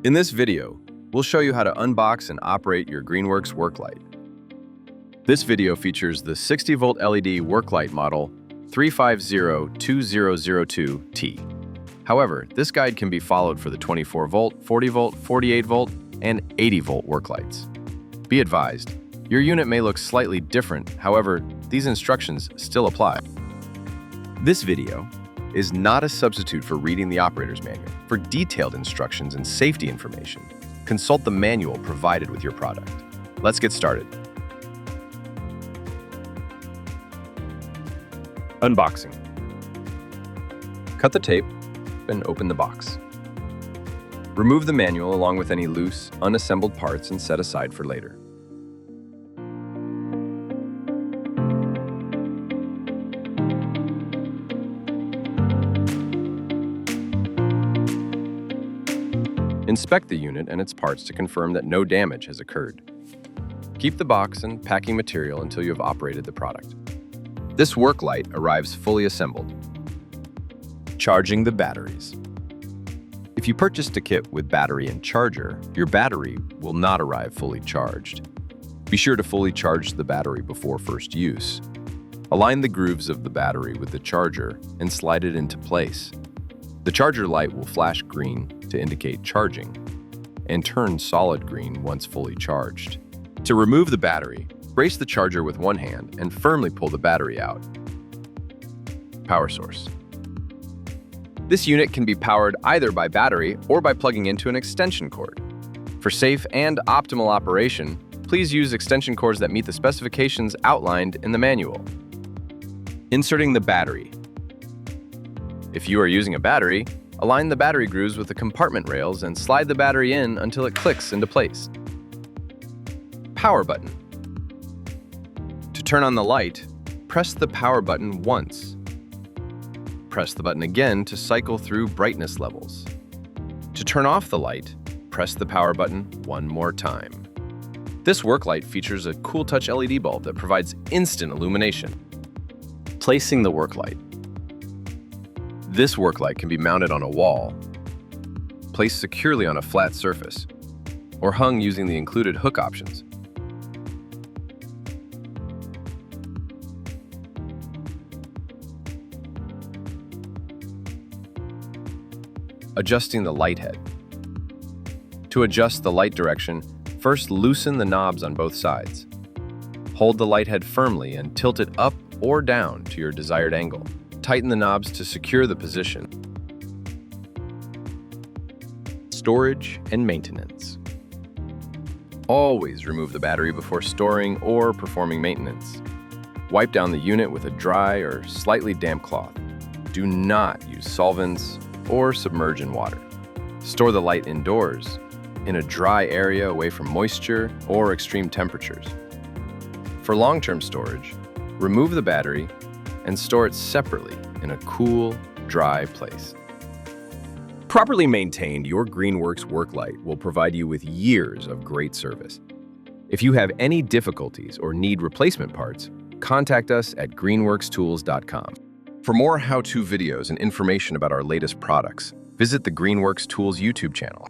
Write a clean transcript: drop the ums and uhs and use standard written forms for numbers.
In this video, we'll show you how to unbox and operate your Greenworks work light. This video features the 60-volt LED work light model 3502002T. However, this guide can be followed for the 24-volt, 40-volt, 48-volt, and 80-volt work lights. Be advised, your unit may look slightly different, however, these instructions still apply. This video is not a substitute for reading the operator's manual. For detailed instructions and safety information, consult the manual provided with your product. Let's get started. Unboxing. Cut the tape and open the box. Remove the manual along with any loose, unassembled parts and set aside for later. Inspect the unit and its parts to confirm that no damage has occurred. Keep the box and packing material until you have operated the product. This work light arrives fully assembled. Charging the batteries. If you purchased a kit with battery and charger, your battery will not arrive fully charged. Be sure to fully charge the battery before first use. Align the grooves of the battery with the charger and slide it into place. The charger light will flash green to indicate charging and turn solid green once fully charged. To remove the battery, brace the charger with one hand and firmly pull the battery out. Power source. This unit can be powered either by battery or by plugging into an extension cord. For safe and optimal operation, please use extension cords that meet the specifications outlined in the manual. Inserting the battery. If you are using a battery, align the battery grooves with the compartment rails and slide the battery in until it clicks into place. Power button. To turn on the light, press the power button once. Press the button again to cycle through brightness levels. To turn off the light, press the power button one more time. This work light features a cool touch LED bulb that provides instant illumination. Placing the work light. This work light can be mounted on a wall, placed securely on a flat surface, or hung using the included hook options. Adjusting the light head. To adjust the light direction, first loosen the knobs on both sides. Hold the light head firmly and tilt it up or down to your desired angle. Tighten the knobs to secure the position. Storage and maintenance. Always remove the battery before storing or performing maintenance. Wipe down the unit with a dry or slightly damp cloth. Do not use solvents or submerge in water. Store the light indoors, in a dry area away from moisture or extreme temperatures. For long-term storage, remove the battery and store it separately in a cool, dry place. Properly maintained, your Greenworks work light will provide you with years of great service. If you have any difficulties or need replacement parts, contact us at greenworkstools.com. For more how-to videos and information about our latest products, visit the Greenworks Tools YouTube channel.